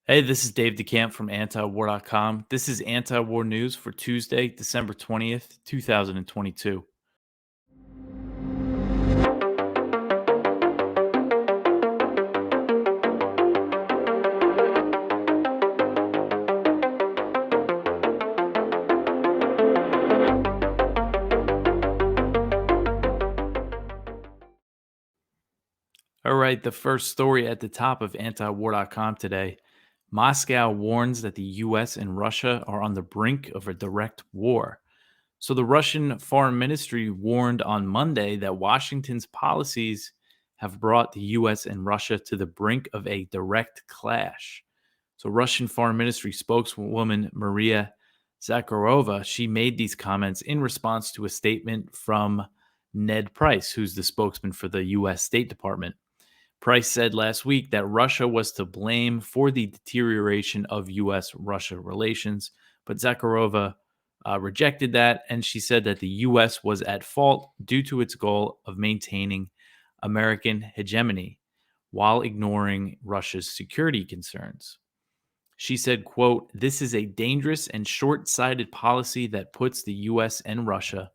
Hey, this is Dave DeCamp from antiwar.com. This is anti-war news for Tuesday, December 20th, 2022. All right, the first story at the top of antiwar.com today. Moscow warns that the US and Russia are on the brink of a direct war. So the Russian Foreign Ministry warned on Monday that Washington's policies have brought the US and Russia to the brink of a direct clash. So Russian Foreign Ministry spokeswoman Maria Zakharova, she made these comments in response to a statement from Ned Price, who's the spokesman for the US State Department. Price said last week that Russia was to blame for the deterioration of US Russia relations, but Zakharova rejected that, and she said that the US was at fault due to its goal of maintaining American hegemony while ignoring Russia's security concerns. She said, quote, "This is a dangerous and short-sighted policy that puts the US and Russia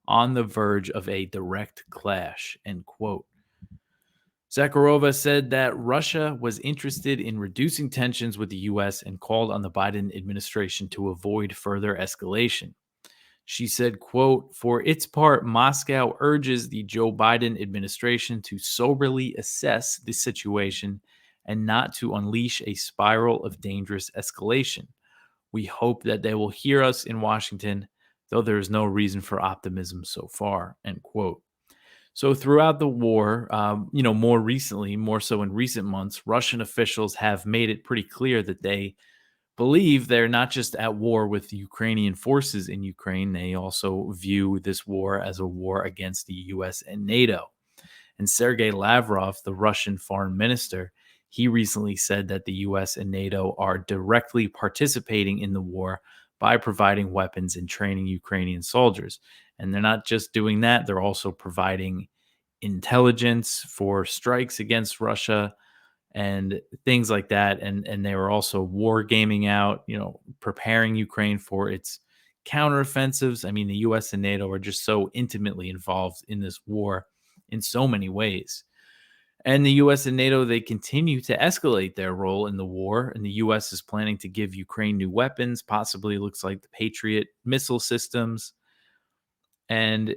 on the verge of a direct clash," end quote. Zakharova said that Russia was interested in reducing tensions with the US and called on the Biden administration to avoid further escalation. She said, quote, "For its part, Moscow urges the Joe Biden administration to soberly assess the situation and not to unleash a spiral of dangerous escalation. We hope that they will hear us in Washington, though there is no reason for optimism so far," end quote. So throughout the war, more recently, more so in recent months, Russian officials have made it pretty clear that they believe they're not just at war with the Ukrainian forces in Ukraine. They also view this war as a war against the US and NATO. And Sergei Lavrov, the Russian foreign minister, he recently said that the US and NATO are directly participating in the war by providing weapons and training Ukrainian soldiers. And they're not just doing that, they're also providing intelligence for strikes against Russia and things like that. And they were also war gaming out, preparing Ukraine for its counteroffensives. I mean, the US and NATO are just so intimately involved in this war in so many ways. And the US and NATO, they continue to escalate their role in the war. And the US is planning to give Ukraine new weapons, possibly looks like the Patriot missile systems. And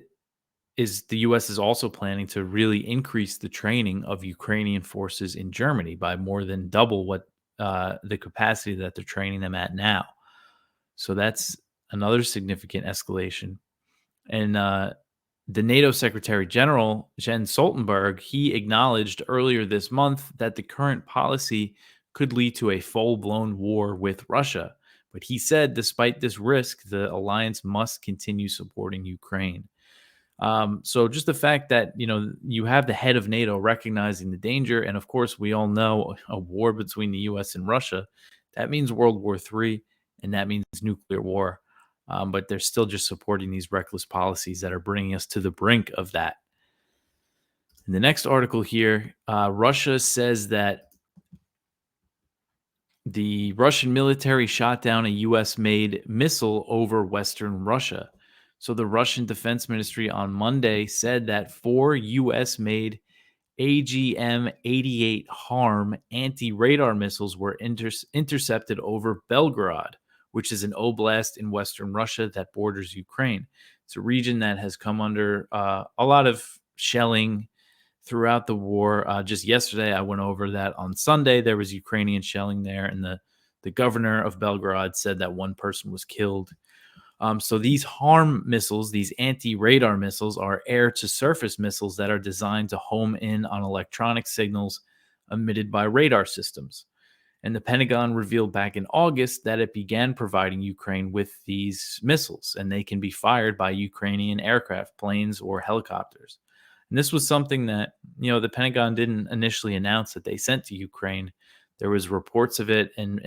the US is also planning to really increase the training of Ukrainian forces in Germany by more than double what the capacity that they're training them at now. So that's another significant escalation. And the NATO Secretary General, Jens Stoltenberg, he acknowledged earlier this month that the current policy could lead to a full-blown war with Russia. But he said, despite this risk, the alliance must continue supporting Ukraine. So just the fact that, you have the head of NATO recognizing the danger, and of course, we all know a war between the US and Russia, that means World War III, and that means nuclear war. But they're still just supporting these reckless policies that are bringing us to the brink of that. In the next article here, Russia says that the Russian military shot down a US-made missile over Western Russia. So the Russian Defense Ministry on Monday said that 4 US-made AGM-88 HARM anti-radar missiles were intercepted over Belgorod, which is an oblast in Western Russia that borders Ukraine. It's a region that has come under a lot of shelling throughout the war. Just yesterday, I went over that on Sunday. There was Ukrainian shelling there, and the governor of Belgorod said that one person was killed. So these HARM missiles, these anti-radar missiles, are air-to-surface missiles that are designed to home in on electronic signals emitted by radar systems. And the Pentagon revealed back in August that it began providing Ukraine with these missiles, and they can be fired by Ukrainian aircraft, planes, or helicopters. And this was something that, the Pentagon didn't initially announce that they sent to Ukraine. There was reports of it, and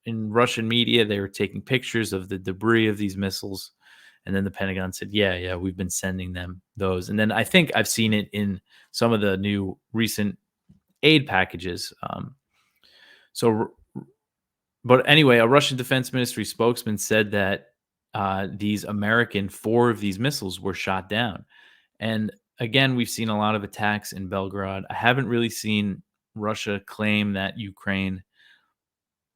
in Russian media, they were taking pictures of the debris of these missiles. And then the Pentagon said, yeah, we've been sending them those. And then I think I've seen it in some of the new recent aid packages. So But anyway, a Russian Defense Ministry spokesman said that four of these missiles were shot down. And again, we've seen a lot of attacks in Belgrade. I haven't really seen Russia claim that Ukraine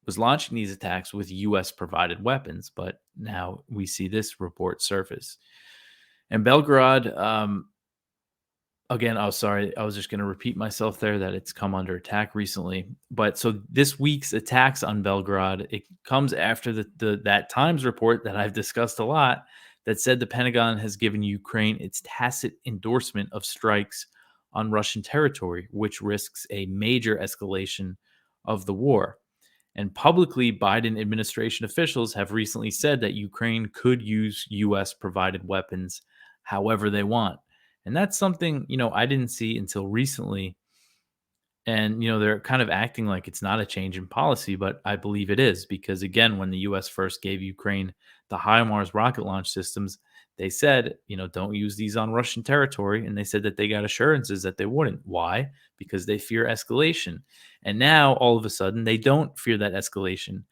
was launching these attacks with US provided weapons, but now we see this report surface. And Belgrade, again, oh, sorry, I was just going to repeat myself there that it's come under attack recently. But so this week's attacks on Belgrade, it comes after that Times report that I've discussed a lot that said the Pentagon has given Ukraine its tacit endorsement of strikes on Russian territory, which risks a major escalation of the war. And publicly, Biden administration officials have recently said that Ukraine could use US provided weapons however they want. And that's something, I didn't see until recently. And, they're kind of acting like it's not a change in policy, but I believe it is because, again, when the US first gave Ukraine the HIMARS rocket launch systems, they said, don't use these on Russian territory. And they said that they got assurances that they wouldn't. Why? Because they fear escalation. And now all of a sudden they don't fear that escalation.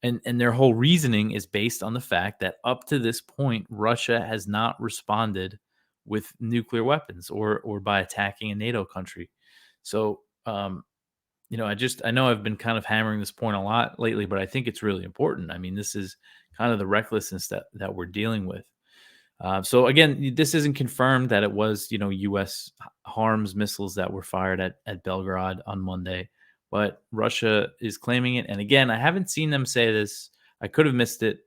And their whole reasoning is based on the fact that up to this point, Russia has not responded with nuclear weapons or by attacking a NATO country. So, I know I've been kind of hammering this point a lot lately, but I think it's really important. I mean, this is kind of the recklessness that we're dealing with. So again, this isn't confirmed that it was, U.S. harms missiles that were fired at Belgrade on Monday, but Russia is claiming it. And again, I haven't seen them say this. I could have missed it,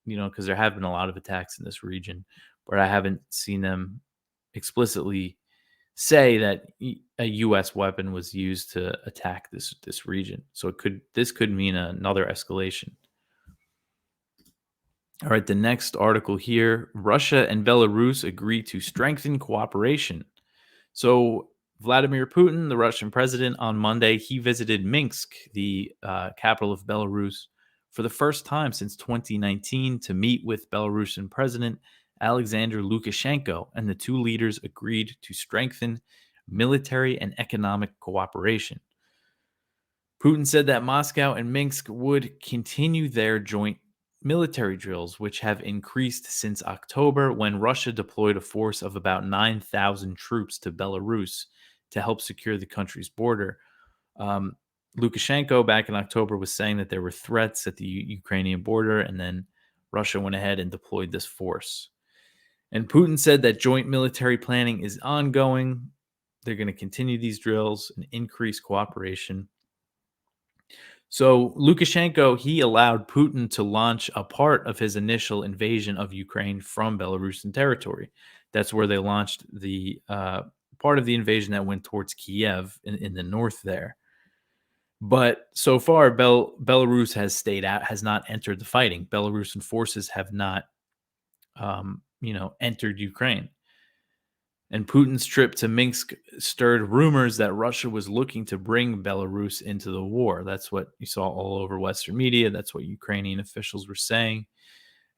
because there have been a lot of attacks in this region, but I haven't seen them explicitly say that a U.S. weapon was used to attack this region. So this could mean another escalation. All right, the next article here, Russia and Belarus agree to strengthen cooperation. So Vladimir Putin, the Russian president, on Monday, he visited Minsk, the capital of Belarus, for the first time since 2019 to meet with Belarusian President Alexander Lukashenko, and the two leaders agreed to strengthen military and economic cooperation. Putin said that Moscow and Minsk would continue their joint military drills, which have increased since October when Russia deployed a force of about 9,000 troops to Belarus to help secure the country's border. Lukashenko back in October was saying that there were threats at the Ukrainian border, and then Russia went ahead and deployed this force. And Putin said that joint military planning is ongoing. They're going to continue these drills and increase cooperation. So Lukashenko, he allowed Putin to launch a part of his initial invasion of Ukraine from Belarusian territory. That's where they launched the part of the invasion that went towards Kiev in the north there. But so far, Belarus has stayed out, has not entered the fighting. Belarusian forces have not, entered Ukraine. And Putin's trip to Minsk stirred rumors that Russia was looking to bring Belarus into the war. That's what you saw all over Western media. That's what Ukrainian officials were saying.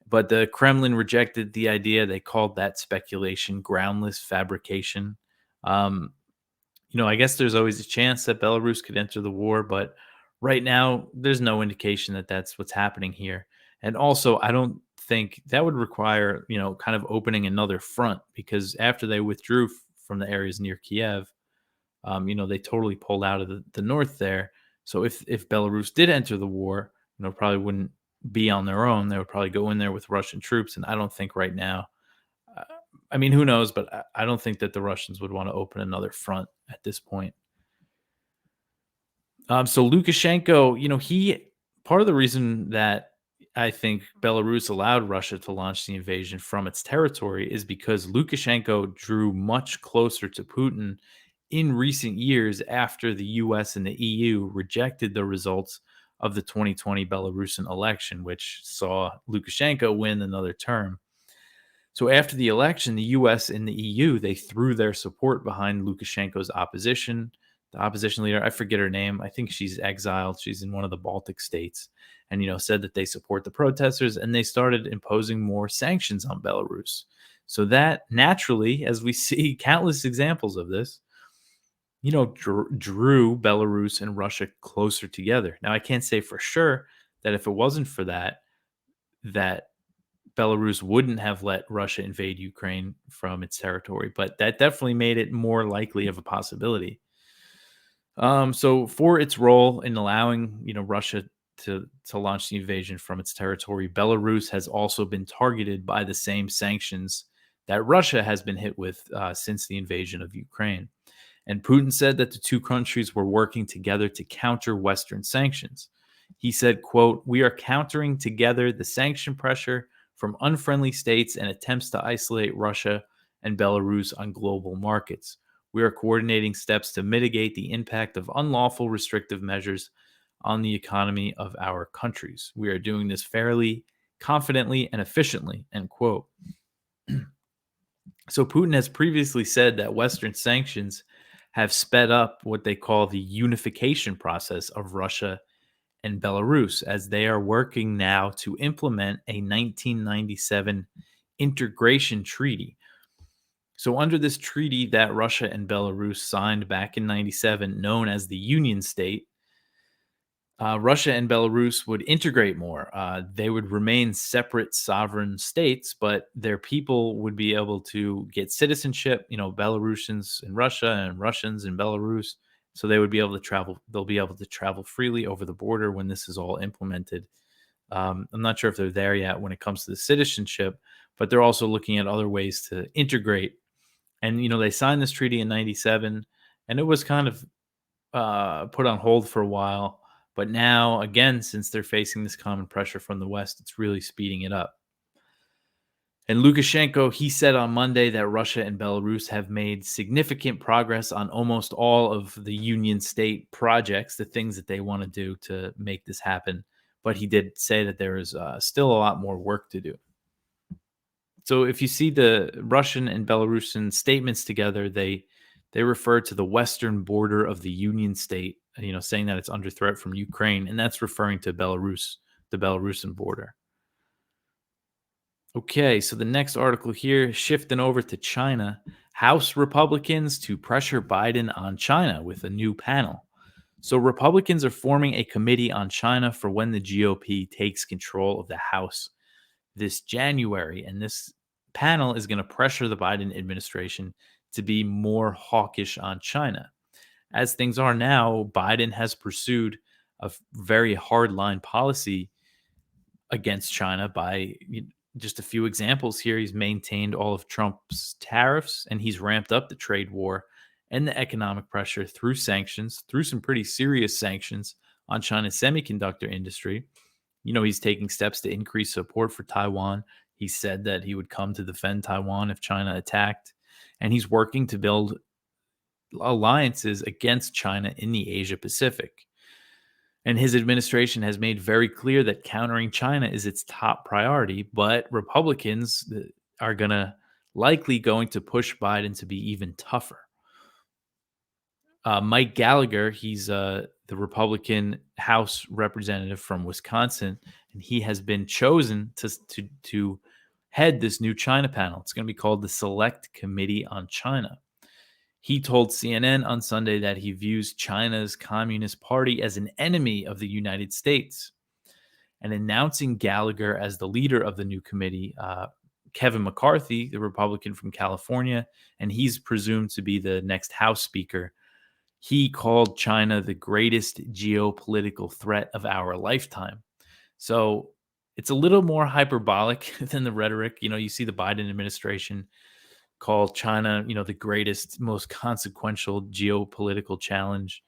But the Kremlin rejected the idea. They called that speculation groundless fabrication. I guess there's always a chance that Belarus could enter the war, but right now there's no indication that that's what's happening here. And also, I don't think that would require, kind of opening another front because after they withdrew from the areas near Kiev, they totally pulled out of the north there. So if Belarus did enter the war, probably wouldn't be on their own. They would probably go in there with Russian troops. And I don't think right now, who knows, but I don't think that the Russians would want to open another front at this point. So Lukashenko, he part of the reason that I think Belarus allowed Russia to launch the invasion from its territory is because Lukashenko drew much closer to Putin in recent years after the US and the EU rejected the results of the 2020 Belarusian election, which saw Lukashenko win another term. So after the election, the US and the EU, they threw their support behind Lukashenko's opposition. The opposition leader, I forget her name. I think she's exiled. She's in one of the Baltic states. And, said that they support the protesters and they started imposing more sanctions on Belarus. So that naturally, as we see countless examples of this, drew Belarus and Russia closer together. Now, I can't say for sure that if it wasn't for that Belarus wouldn't have let Russia invade Ukraine from its territory, but that definitely made it more likely of a possibility. So for its role in allowing, Russia to launch the invasion from its territory, Belarus has also been targeted by the same sanctions that Russia has been hit with since the invasion of Ukraine. And Putin said that the two countries were working together to counter Western sanctions. He said, quote, "We are countering together the sanction pressure from unfriendly states and attempts to isolate Russia and Belarus on global markets. We are coordinating steps to mitigate the impact of unlawful restrictive measures on the economy of our countries. We are doing this fairly, confidently, and efficiently," end quote. So Putin has previously said that Western sanctions have sped up what they call the unification process of Russia and Belarus, as they are working now to implement a 1997 integration treaty. So, under this treaty that Russia and Belarus signed back in 97, known as the Union State, Russia and Belarus would integrate more. They would remain separate sovereign states, but their people would be able to get citizenship, Belarusians in Russia and Russians in Belarus. So they would be able to travel. They'll be able to travel freely over the border when this is all implemented. I'm not sure if they're there yet when it comes to the citizenship, but they're also looking at other ways to integrate. And, they signed this treaty in 97, and it was kind of put on hold for a while. But now, again, since they're facing this common pressure from the West, it's really speeding it up. And Lukashenko, he said on Monday that Russia and Belarus have made significant progress on almost all of the Union State projects, the things that they want to do to make this happen. But he did say that there is still a lot more work to do. So if you see the Russian and Belarusian statements together, they refer to the western border of the Union State, saying that it's under threat from Ukraine, and that's referring to Belarus, the Belarusian border. Okay, so the next article here, shifting over to China, House Republicans to pressure Biden on China with a new panel. So Republicans are forming a committee on China for when the GOP takes control of the House this January, and this panel is going to pressure the Biden administration to be more hawkish on China. As things are now, Biden has pursued a very hardline policy against China by just a few examples here. He's maintained all of Trump's tariffs, and he's ramped up the trade war and the economic pressure through sanctions, through some pretty serious sanctions on China's semiconductor industry. He's taking steps to increase support for Taiwan. He said that he would come to defend Taiwan if China attacked. And he's working to build alliances against China in the Asia Pacific. And his administration has made very clear that countering China is its top priority, but Republicans are likely going to push Biden to be even tougher. Mike Gallagher, he's the Republican House representative from Wisconsin, and he has been chosen to head this new China panel. It's going to be called the Select Committee on China. He told CNN on Sunday that he views China's Communist Party as an enemy of the United States. And announcing Gallagher as the leader of the new committee, Kevin McCarthy, the Republican from California, and he's presumed to be the next House Speaker, he called China the greatest geopolitical threat of our lifetime. So it's a little more hyperbolic than the rhetoric. You see the Biden administration call China, the greatest, most consequential geopolitical challenge.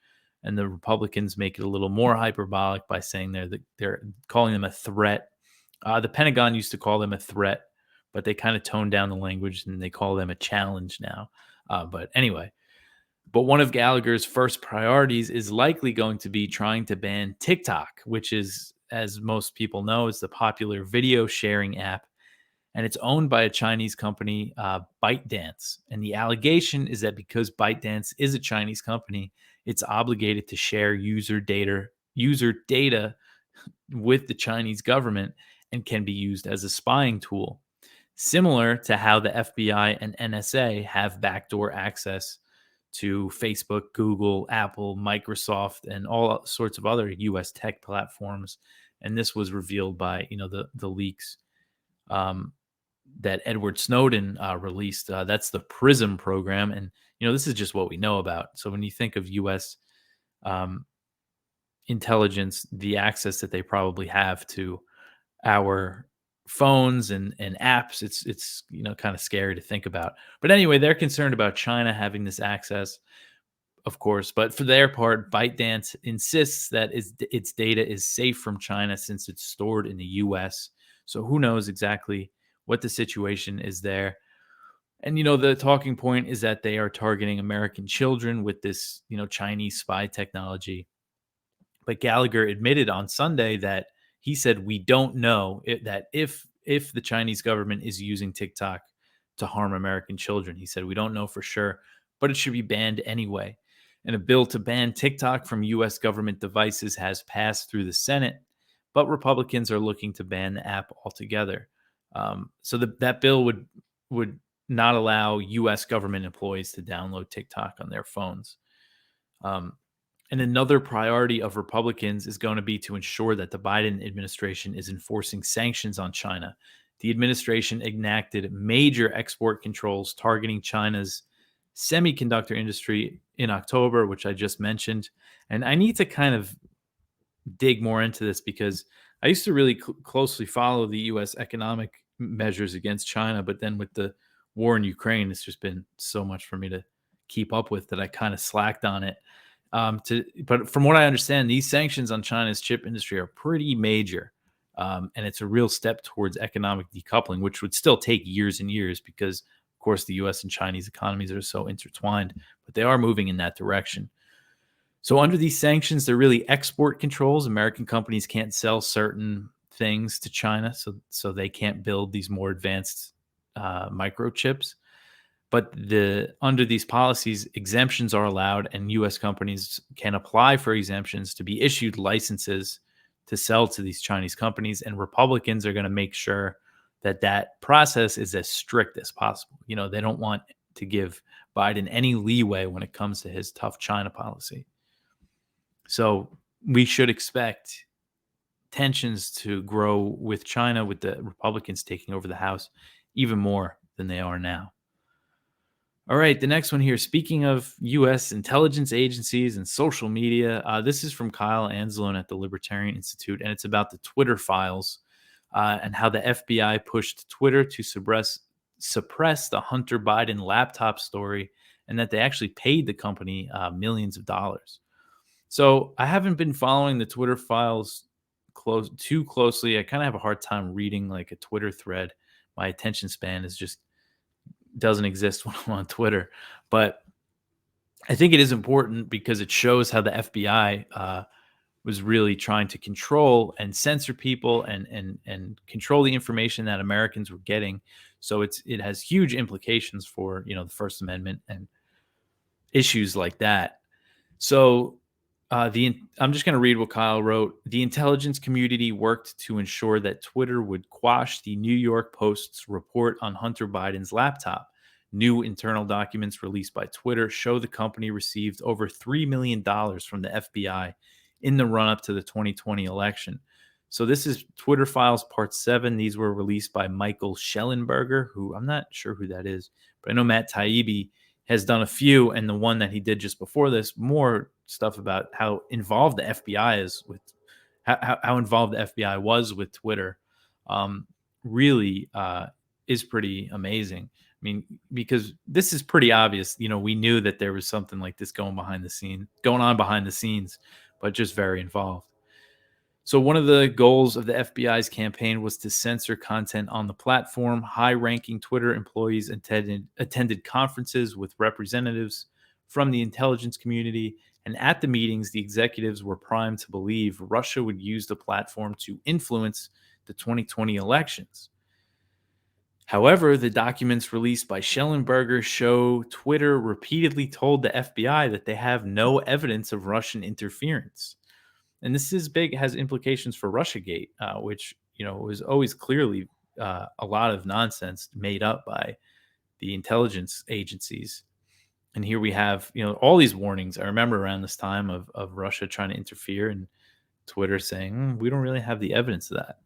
And the Republicans make it a little more hyperbolic by saying they're calling them a threat. The Pentagon used to call them a threat, but they kind of toned down the language and they call them a challenge now. But anyway, one of Gallagher's first priorities is likely going to be trying to ban TikTok, which is, as most people know, is the popular video sharing app. And it's owned by a Chinese company, ByteDance. And the allegation is that because ByteDance is a Chinese company, it's obligated to share user data with the Chinese government and can be used as a spying tool, similar to how the FBI and NSA have backdoor access to Facebook, Google, Apple, Microsoft, and all sorts of other US tech platforms. And this was revealed by, the leaks um, that Edward Snowden released. That's the PRISM program. And, this is just what we know about. So when you think of US um, intelligence, the access that they probably have to our phones and apps, it's kind of scary to think about. But anyway, they're concerned about China having this access, of course. But for their part, ByteDance insists that its data is safe from China since it's stored in the US. So who knows exactly what the situation is there. And the talking point is that they are targeting American children with this Chinese spy technology. But Gallagher admitted on Sunday that he said we don't know that if the Chinese government is using TikTok to harm American children. He said we don't know for sure, but it should be banned anyway. And a bill to ban TikTok from U.S. government devices has passed through the Senate, but Republicans are looking to ban the app altogether. So that bill would not allow U.S. government employees to download TikTok on their phones. And another priority of Republicans is going to be to ensure that the Biden administration is enforcing sanctions on China. The administration enacted major export controls targeting China's semiconductor industry in October, which I just mentioned. And I need to kind of dig more into this because I used to really closely follow the U.S. economic measures against China, but then with the war in Ukraine, it's just been so much for me to keep up with that I kind of slacked on it. But from what I understand, these sanctions on China's chip industry are pretty major, and it's a real step towards economic decoupling, which would still take years and years because, of course, the U.S. and Chinese economies are so intertwined. But they are moving in that direction. So under these sanctions, they're really export controls. American companies can't sell certain things to China, so they can't build these more advanced microchips. But under these policies, exemptions are allowed, and U.S. companies can apply for exemptions to be issued licenses to sell to these Chinese companies. And Republicans are going to make sure that process is as strict as possible. They don't want to give Biden any leeway when it comes to his tough China policy. So we should expect tensions to grow with China, with the Republicans taking over the House even more than they are now. All right, the next one here. Speaking of U.S. intelligence agencies and social media, this is from Kyle Anzalone at the Libertarian Institute, and it's about the Twitter files and how the FBI pushed Twitter to suppress the Hunter Biden laptop story, and that they actually paid the company millions of dollars. So I haven't been following the Twitter files too closely. I kind of have a hard time reading like a Twitter thread. My attention span is just doesn't exist when I'm on Twitter. But I think it is important because it shows how the FBI was really trying to control and censor people and control the information that Americans were getting. So it has huge implications for the First Amendment and issues like that. So I'm just going to read what Kyle wrote. The intelligence community worked to ensure that Twitter would quash the New York Post's report on Hunter Biden's laptop. New internal documents released by Twitter show the company received over $3 million from the FBI in the run-up to the 2020 election. So this is Twitter Files Part 7. These were released by Michael Schellenberger, who I'm not sure who that is, but I know Matt Taibbi has done a few, and the one that he did just before this, more stuff about how involved the FBI is with how involved the FBI was with Twitter, really is pretty amazing. I mean, because this is pretty obvious. We knew that there was something like this going on behind the scenes, but just very involved. So one of the goals of the FBI's campaign was to censor content on the platform. High-ranking Twitter employees attended conferences with representatives from the intelligence community, and at the meetings, the executives were primed to believe Russia would use the platform to influence the 2020 elections. However, the documents released by Schellenberger show Twitter repeatedly told the FBI that they have no evidence of Russian interference. And this is big, has implications for Russiagate, which, was always clearly a lot of nonsense made up by the intelligence agencies. And here we have, all these warnings. I remember around this time of Russia trying to interfere, and Twitter saying, we don't really have the evidence of that.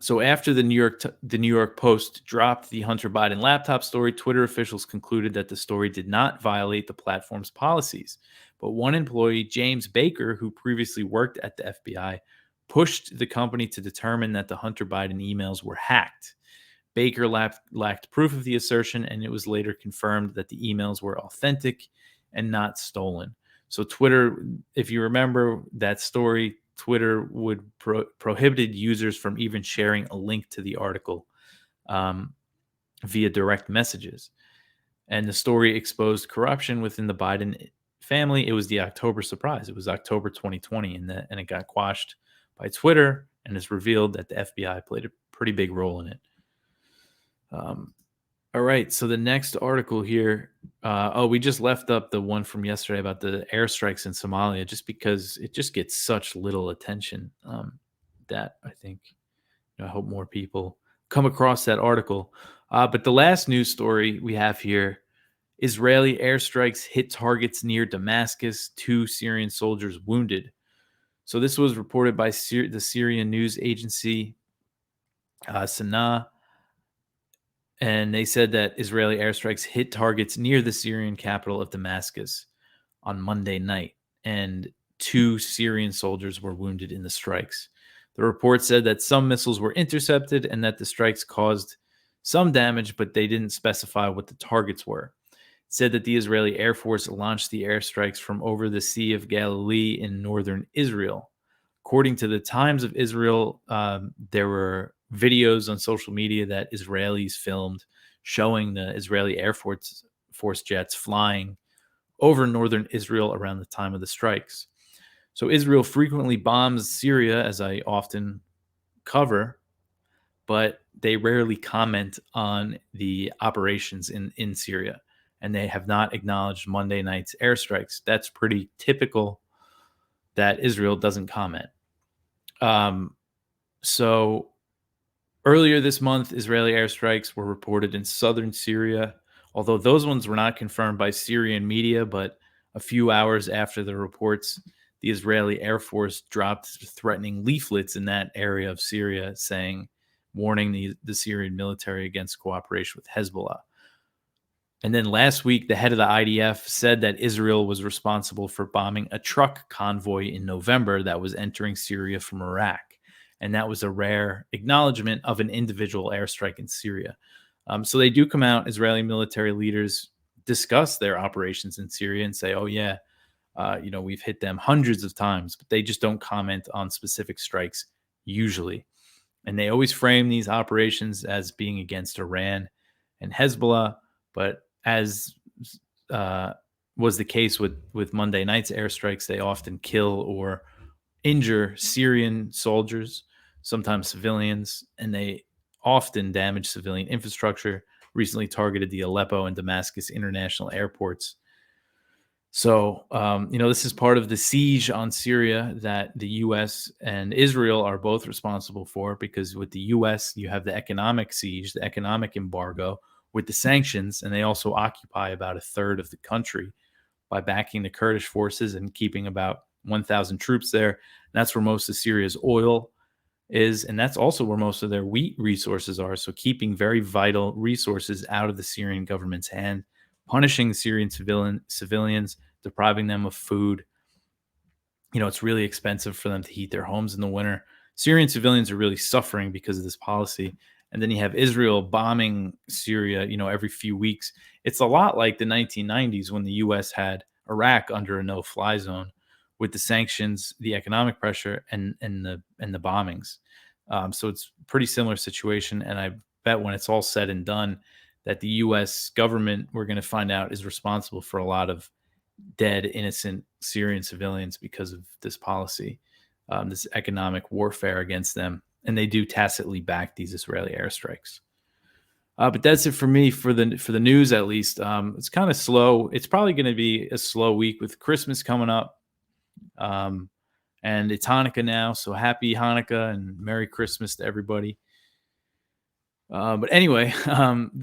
So after the New York Post dropped the Hunter Biden laptop story, Twitter officials concluded that the story did not violate the platform's policies. But one employee, James Baker, who previously worked at the FBI, pushed the company to determine that the Hunter Biden emails were hacked. Baker lacked proof of the assertion, and it was later confirmed that the emails were authentic and not stolen. So Twitter, if you remember that story, Twitter would prohibited users from even sharing a link to the article via direct messages. And the story exposed corruption within the Biden family. It was the October surprise. It was October 2020, and it got quashed by Twitter, and it's revealed that the FBI played a pretty big role in it. All right, so the next article here. We just left up the one from yesterday about the airstrikes in Somalia, just because it just gets such little attention. That I think, I hope more people come across that article. But the last news story we have here: Israeli airstrikes hit targets near Damascus. 2 Syrian soldiers wounded. So this was reported by the Syrian news agency Sanaa. And they said that Israeli airstrikes hit targets near the Syrian capital of Damascus on Monday night, and 2 Syrian soldiers were wounded in the strikes. The report said that some missiles were intercepted and that the strikes caused some damage, but they didn't specify what the targets were. It said that the Israeli Air Force launched the airstrikes from over the Sea of Galilee in northern Israel. According to the Times of Israel, there were videos on social media that Israelis filmed showing the Israeli Air Force jets flying over northern Israel around the time of the strikes. So Israel frequently bombs Syria, as I often cover, but they rarely comment on the operations in Syria, and they have not acknowledged Monday night's airstrikes. That's pretty typical that Israel doesn't comment. So earlier this month, Israeli airstrikes were reported in southern Syria, although those ones were not confirmed by Syrian media. But a few hours after the reports, the Israeli Air Force dropped threatening leaflets in that area of Syria, warning the Syrian military against cooperation with Hezbollah. And then last week, the head of the IDF said that Israel was responsible for bombing a truck convoy in November that was entering Syria from Iraq. And that was a rare acknowledgement of an individual airstrike in Syria. So they do come out, Israeli military leaders discuss their operations in Syria and say, we've hit them hundreds of times, but they just don't comment on specific strikes usually. And they always frame these operations as being against Iran and Hezbollah. But as was the case with Monday night's airstrikes, they often kill or injure Syrian soldiers, sometimes civilians, and they often damage civilian infrastructure. Recently targeted the Aleppo and Damascus international airports. So, this is part of the siege on Syria that the U.S. and Israel are both responsible for, because with the U.S., you have the economic siege, the economic embargo with the sanctions, and they also occupy about a third of the country by backing the Kurdish forces and keeping about 1,000 troops there. And that's where most of Syria's oil is, and that's also where most of their wheat resources are. So keeping very vital resources out of the Syrian government's hand, punishing Syrian civilians, depriving them of food. It's really expensive for them to heat their homes in the winter. Syrian civilians are really suffering because of this policy. And then you have Israel bombing Syria, every few weeks. It's a lot like the 1990s when the U.S. had Iraq under a no-fly zone, with the sanctions, the economic pressure, and the bombings. So it's a pretty similar situation. And I bet when it's all said and done, that the U.S. government, we're going to find out, is responsible for a lot of dead, innocent Syrian civilians because of this policy, this economic warfare against them. And they do tacitly back these Israeli airstrikes. But that's it for me for the news, at least. It's kind of slow. It's probably going to be a slow week with Christmas coming up. And it's Hanukkah now. So happy Hanukkah and Merry Christmas to everybody. But anyway,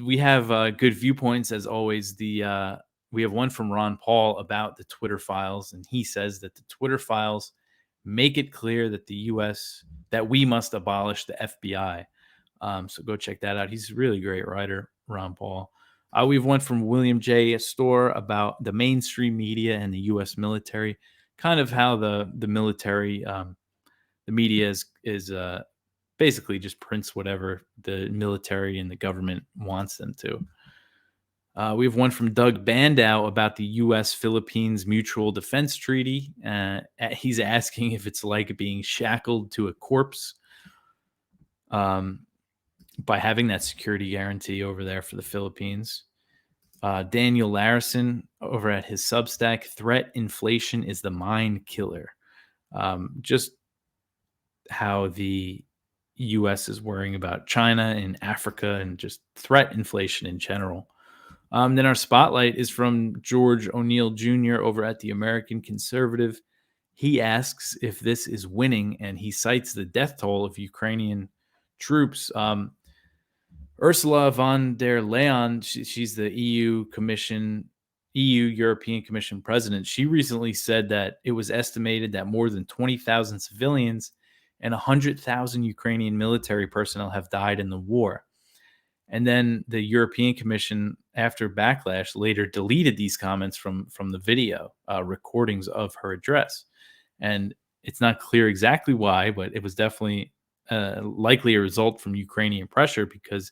we have good viewpoints as always. We have one from Ron Paul about the Twitter files, and he says that the Twitter files make it clear that the U.S. that we must abolish the FBI. So go check that out. He's a really great writer, Ron Paul. We have one from William J. Store about the mainstream media and the U.S. military, kind of how the military, the media is basically just prints whatever the military and the government wants them to. We have one from Doug Bandow about the U.S. Philippines Mutual Defense Treaty. He's asking if it's like being shackled to a corpse by having that security guarantee over there for the Philippines. Daniel Larison over at his Substack, Threat Inflation is the Mind Killer. Just how the U.S. is worrying about China and Africa and just threat inflation in general. Then our spotlight is from George O'Neill Jr. over at the American Conservative. He asks if this is winning, and he cites the death toll of Ukrainian troops. Ursula von der Leyen, she's the EU European Commission president. She recently said that it was estimated that more than 20,000 civilians and 100,000 Ukrainian military personnel have died in the war. And then the European Commission, after backlash, later deleted these comments from the video recordings of her address. And it's not clear exactly why, but it was definitely likely a result from Ukrainian pressure, because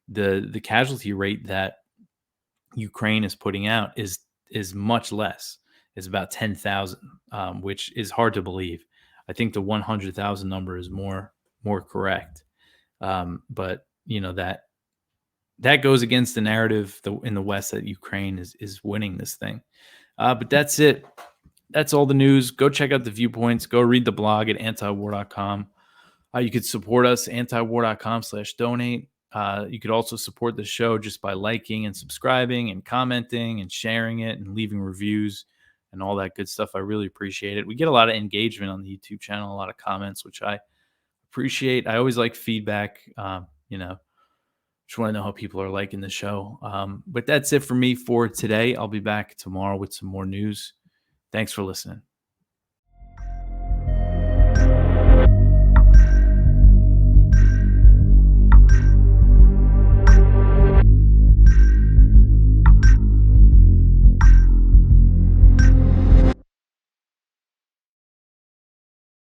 the casualty rate that Ukraine is putting out is much less. It's about 10,000, which is hard to believe. I think the 100,000 number is more correct. But that goes against the narrative in the West that Ukraine is winning this thing. But that's it. That's all the news. Go check out the Viewpoints. Go read the blog at antiwar.com. You could support us, antiwar.com/donate. You could also support the show just by liking and subscribing and commenting and sharing it and leaving reviews and all that good stuff. I really appreciate it. We get a lot of engagement on the YouTube channel, a lot of comments, which I appreciate. I always like feedback. Just want to know how people are liking the show. But that's it for me for today. I'll be back tomorrow with some more news. Thanks for listening.